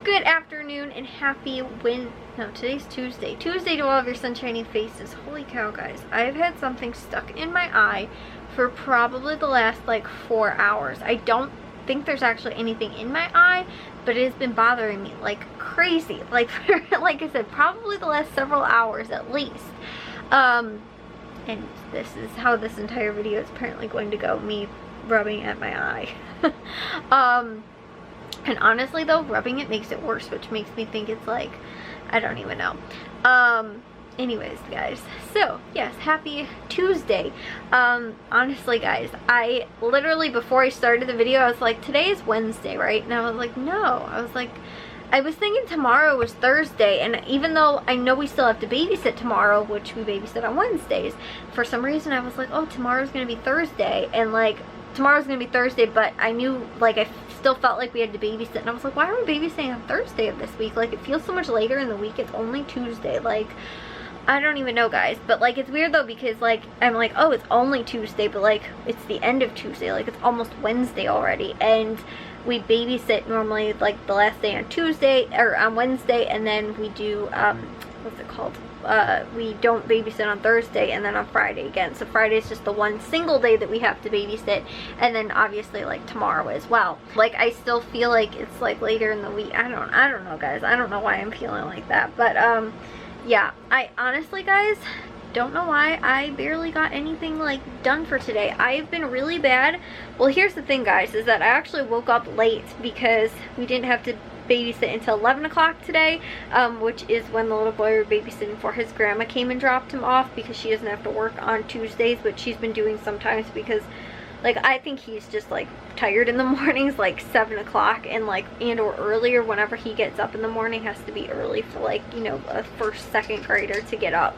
Good afternoon and happy no, today's Tuesday. Tuesday to all of your sunshiny faces. Holy cow, guys. I've had something stuck in my eye for probably the last like 4 hours. I don't think there's actually anything in my eye, but it has been bothering me like crazy. Like, like I said, probably the last several hours at least. And this is how this entire video is apparently going to go, me rubbing at my eye. And honestly though, rubbing it makes it worse, which makes me think it's like, I don't even know. Anyways, guys, so yes, happy Tuesday. Honestly, guys, I literally, before I started the video, I was like, today is Wednesday, right? And I was like, no. I was like, I was thinking tomorrow was Thursday, and even though I know we still have to babysit tomorrow, which we babysit on Wednesdays, for some reason I was like, oh, tomorrow's gonna be Thursday, and like, tomorrow's gonna be Thursday, but I knew, like, I still felt like we had to babysit, and I was like, why are we babysitting on Thursday of this week? Like, it feels so much later in the week. It's only Tuesday. Like, I don't even know, guys, but like, it's weird though, because like, I'm like, oh, it's only Tuesday, but like, it's the end of Tuesday. Like, it's almost Wednesday already, and we babysit normally like the last day on Tuesday or on Wednesday, and then we do what's it called, we don't babysit on Thursday, and then on Friday again. So Friday is just the one single day that we have to babysit, and then obviously like tomorrow as well. Like, I still feel like it's like later in the week. I don't know, guys. I don't know why I'm feeling like that, but yeah, I honestly, guys, don't know why I barely got anything like done for today. I've been really bad. Well, here's the thing, guys, is that I actually woke up late because we didn't have to babysit until 11 o'clock today, which is when the little boy we were babysitting for, his grandma came and dropped him off, because she doesn't have to work on Tuesdays, but she's been doing sometimes because, like, I think he's just like tired in the mornings, like 7 o'clock, and like, and or earlier. Whenever he gets up in the morning, has to be early for like, you know, a first, second grader to get up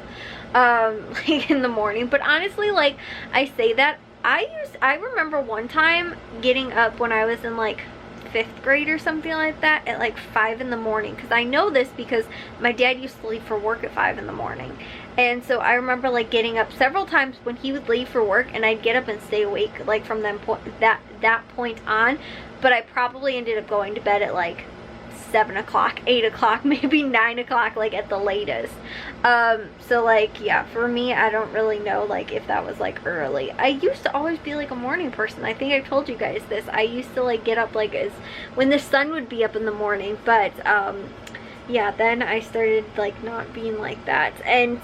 like in the morning. But honestly, like, I say that, I remember one time getting up when I was in like 5th grade or something like that at like 5 in the morning, because I know this because my dad used to leave for work at 5 in the morning. And so I remember like getting up several times when he would leave for work, and I'd get up and stay awake like from that point on. But I probably ended up going to bed at like 7 o'clock, 8 o'clock, maybe 9 o'clock, like at the latest. So like, yeah, for me, I don't really know like if that was like early. I used to always be like a morning person. I think I've told you guys this. I used to like get up like as when the sun would be up in the morning, but yeah, then I started like not being like that, and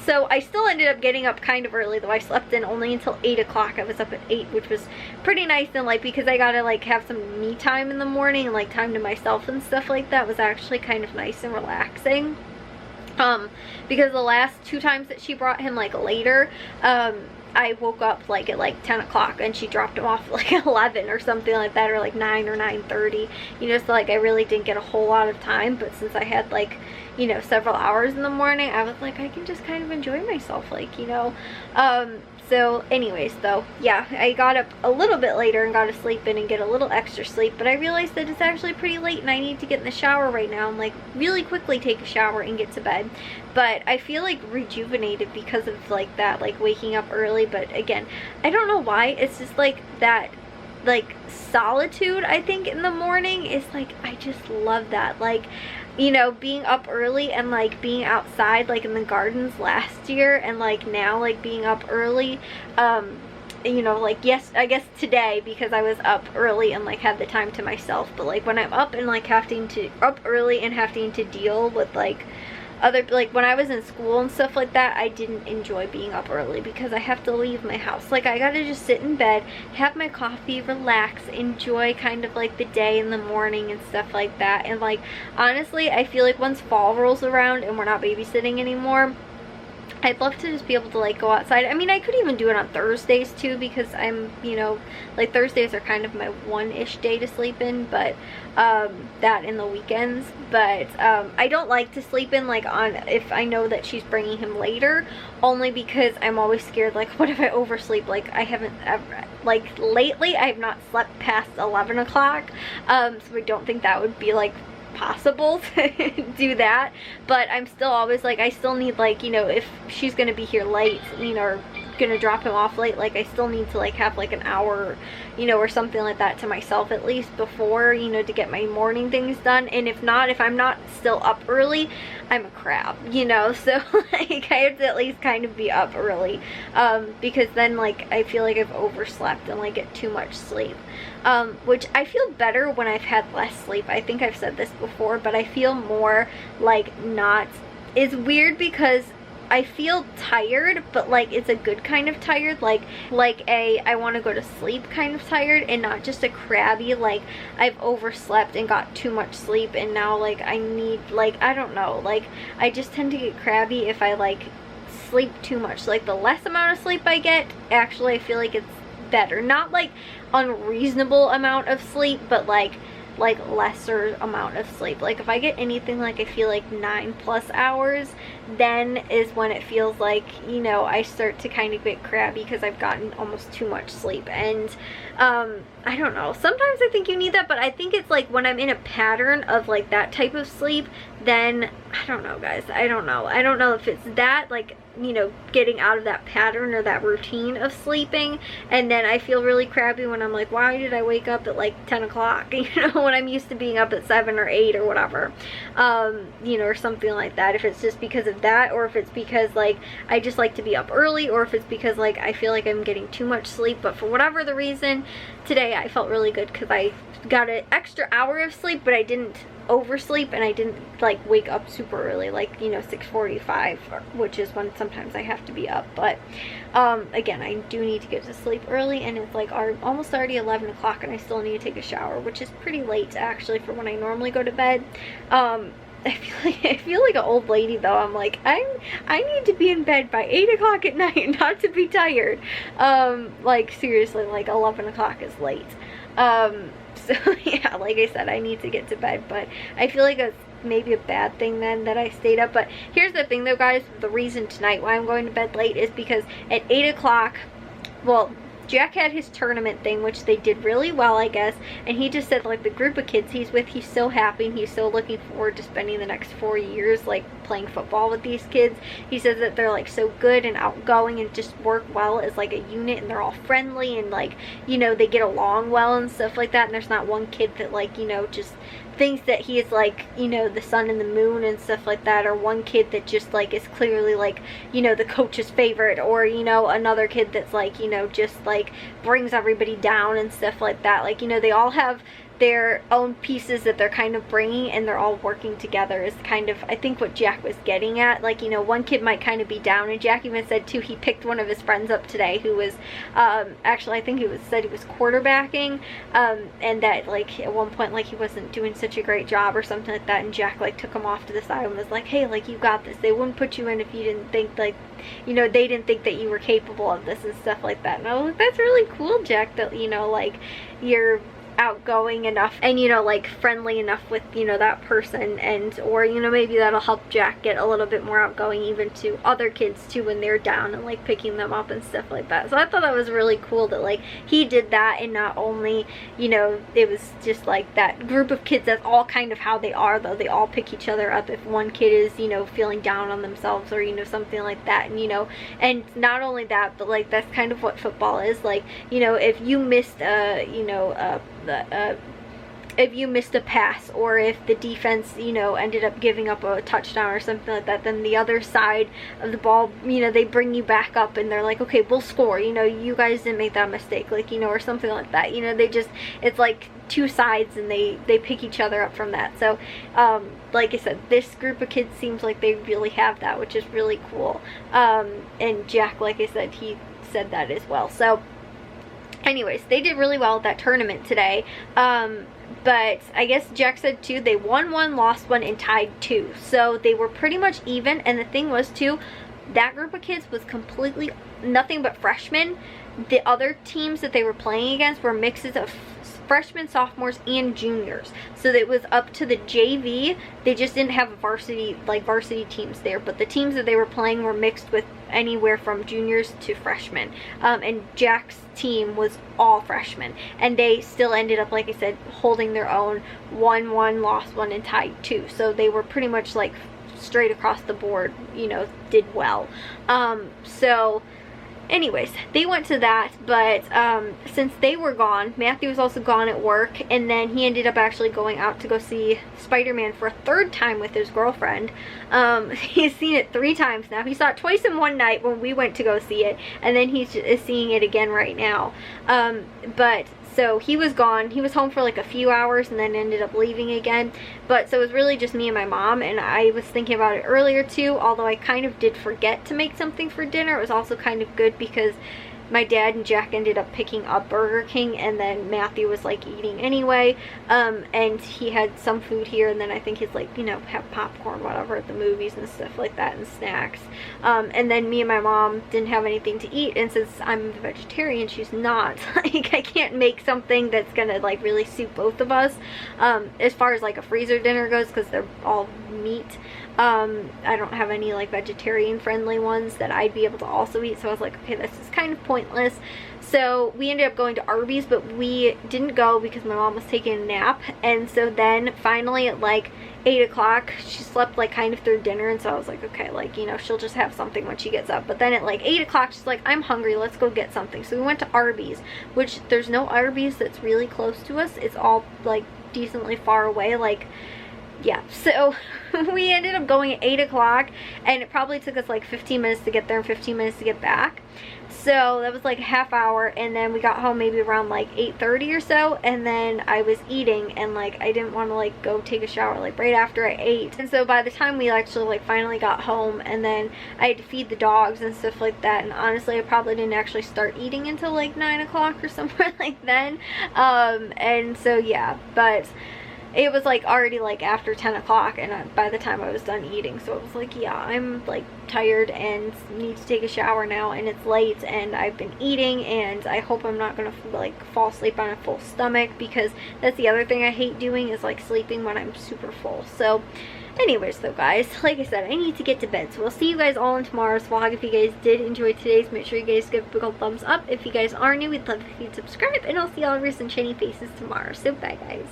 so I still ended up getting up kind of early, though I slept in only until 8 o'clock. I was up at 8, which was pretty nice, and like, because I gotta like have some me time in the morning and like time to myself and stuff like that, was actually kind of nice and relaxing. Because the last 2 times that she brought him like later, I woke up like at like 10 o'clock and she dropped him off at like 11 or something like that, or like 9 or 9:30, you know, so like I really didn't get a whole lot of time. But since I had like, you know, several hours in the morning, I was like, I can just kind of enjoy myself, like, you know. So anyways, though, yeah, I got up a little bit later and got to sleep in and get a little extra sleep, but I realized that it's actually pretty late and I need to get in the shower right now and like really quickly take a shower and get to bed. But I feel like rejuvenated because of like that, like waking up early. But again, I don't know why, it's just like that, like solitude, I think, in the morning is like, I just love that. Like, you know, being up early and like being outside like in the gardens last year, and like now like being up early, you know, like, yes, I guess today because I was up early and like had the time to myself, but like when I'm up and like having to up early and having to deal with like other, like when I was in school and stuff like that, I didn't enjoy being up early because I have to leave my house. Like, I gotta just sit in bed, have my coffee, relax, enjoy kind of like the day in the morning and stuff like that. And like, honestly, I feel like once fall rolls around and we're not babysitting anymore, I'd love to just be able to like go outside. I mean, I could even do it on Thursdays too, because I'm, you know, like Thursdays are kind of my one-ish day to sleep in, but that in the weekends. But I don't like to sleep in like on, if I know that she's bringing him later, only because I'm always scared, like, what if I oversleep? Like, I haven't ever, like, lately I have not slept past 11 o'clock, so I don't think that would be like possible to do that. But I'm still always like, I still need, like, you know, if she's gonna be here late, you know, or gonna drop him off late, like I still need to like have like an hour, you know, or something like that to myself at least before, you know, to get my morning things done. And if not, if I'm not still up early, I'm a crab, you know. So like I have to at least kind of be up early, because then like I feel like I've overslept and like get too much sleep, which I feel better when I've had less sleep. I think I've said this before, but I feel more like not, it's weird because I feel tired, but like it's a good kind of tired, like a I want to go to sleep kind of tired, and not just a crabby like I've overslept and got too much sleep and now like I need, like I don't know, like I just tend to get crabby if I like sleep too much. Like the less amount of sleep I get, actually I feel like it's better. Not like unreasonable amount of sleep, but like lesser amount of sleep. Like if I get anything like I feel like 9+ hours, then is when it feels like, you know, I start to kind of get crabby because I've gotten almost too much sleep. And I don't know, sometimes I think you need that, but I think it's like when I'm in a pattern of like that type of sleep, then I don't know, guys, I don't know if it's that, like, you know, getting out of that pattern or that routine of sleeping, and then I feel really crabby when I'm like, why did I wake up at like 10 o'clock, you know, when I'm used to being up at 7 or 8 or whatever, you know, or something like that. If it's just because of that, or if it's because like I just like to be up early, or if it's because like I feel like I'm getting too much sleep. But for whatever the reason, today I felt really good because I got an extra hour of sleep, but I didn't oversleep, and I didn't like wake up super early, like, you know, 6:45, which is when sometimes I have to be up. But again, I do need to get to sleep early, and it's like almost already 11 o'clock and I still need to take a shower, which is pretty late actually for when I normally go to bed. I feel like an old lady though. I'm like, I need to be in bed by 8 o'clock at night not to be tired. Like seriously, like 11 o'clock is late. So yeah, like I said, I need to get to bed, but I feel like it's maybe a bad thing then that I stayed up. But here's the thing though, guys, the reason tonight why I'm going to bed late is because at 8 o'clock, well, Jack had his tournament thing, which they did really well, I guess, and he just said like the group of kids he's with, he's so happy and he's so looking forward to spending the next 4 years like playing football with these kids. He says that they're like so good and outgoing and just work well as like a unit, and they're all friendly and like, you know, they get along well and stuff like that, and there's not one kid that like, you know, just thinks that he is like, you know, the sun and the moon and stuff like that, or one kid that just like is clearly like, you know, the coach's favorite, or, you know, another kid that's like, you know, just like brings everybody down and stuff like that. Like, you know, they all have their own pieces that they're kind of bringing, and they're all working together is kind of, I think, what Jack was getting at. Like, you know, one kid might kind of be down, and Jack even said too, he picked one of his friends up today who was actually, I think said he was quarterbacking, and that like at one point like he wasn't doing such a great job or something like that, and Jack like took him off to the side and was like, hey, like, you got this, they wouldn't put you in if you didn't think, like, you know, they didn't think that you were capable of this and stuff like that. And I was like, that's really cool, Jack, that, you know, like, you're outgoing enough and, you know, like friendly enough with, you know, that person, and or, you know, maybe that'll help Jack get a little bit more outgoing even to other kids too when they're down, and like picking them up and stuff like that. So I thought that was really cool that like he did that, and not only, you know, it was just like that group of kids, that's all kind of how they are though, they all pick each other up if one kid is, you know, feeling down on themselves, or, you know, something like that. And, you know, and not only that, but like that's kind of what football is like. You know, if you missed you know, if you missed a pass, or if the defense, you know, ended up giving up a touchdown or something like that, then the other side of the ball, you know, they bring you back up and they're like, okay, we'll score, you know, you guys didn't make that mistake, like, you know, or something like that. You know, they just, it's like two sides, and they pick each other up from that. So like I said, this group of kids seems like they really have that, which is really cool. And Jack, like I said, he said that as well. So anyways, they did really well at that tournament today. But I guess Jack said too, they won one, lost one, and tied two. So they were pretty much even. And the thing was too, that group of kids was completely nothing but freshmen. The other teams that they were playing against were mixes of freshmen, sophomores, and juniors. So it was up to the JV. They just didn't have varsity teams there, but the teams that they were playing were mixed with anywhere from juniors to freshmen. And Jack's team was all freshmen, and they still ended up, like I said, holding their own, won one, lost one, and tied two. So they were pretty much like straight across the board, you know, did well. So anyways, they went to that, but since they were gone, Matthew was also gone at work, and then he ended up actually going out to go see Spider-Man for a third time with his girlfriend. He's seen it 3 times now. He saw it twice in one night when we went to go see it, and then he's seeing it again right now. But so he was gone. He was home for like a few hours and then ended up leaving again. But so it was really just me and my mom, and I was thinking about it earlier too, although I kind of did forget to make something for dinner. It was also kind of good because my dad and Jack ended up picking up Burger King, and then Matthew was like eating anyway, and he had some food here, and then I think he's like, you know, have popcorn, whatever, at the movies and stuff like that, and snacks. And then me and my mom didn't have anything to eat, and since I'm a vegetarian, she's not, like, I can't make something that's gonna like really suit both of us, as far as like a freezer dinner goes, because they're all meat. I don't have any like vegetarian friendly ones that I'd be able to also eat, so I was like, okay, this is kind of pointless. So we ended up going to Arby's, but we didn't go because my mom was taking a nap. And so then finally at like 8 o'clock, she slept like kind of through dinner, and so I was like, okay, like, you know, she'll just have something when she gets up. But then at like 8 o'clock, she's like, I'm hungry, let's go get something. So we went to Arby's, which there's no Arby's that's really close to us. It's all like decently far away, like, yeah. So we ended up going at 8 o'clock, and it probably took us like 15 minutes to get there and 15 minutes to get back. So that was like a half hour, and then we got home maybe around like 8:30 or so, and then I was eating, and like I didn't want to like go take a shower like right after I ate. And so by the time we actually like finally got home, and then I had to feed the dogs and stuff like that, and honestly I probably didn't actually start eating until like 9 o'clock or somewhere like then. And so yeah, but it was like already like after 10 o'clock, and by the time I was done eating, so it was like, yeah, I'm like tired and need to take a shower now, and it's late, and I've been eating, and I hope I'm not gonna like fall asleep on a full stomach, because that's the other thing I hate doing, is like sleeping when I'm super full. So anyways though, guys, like I said, I need to get to bed, so we'll see you guys all in tomorrow's vlog. If you guys did enjoy today's, make sure you guys give a big old thumbs up. If you guys are new, we'd love if you'd subscribe, and I'll see all of your sunshiny faces tomorrow. So bye, guys.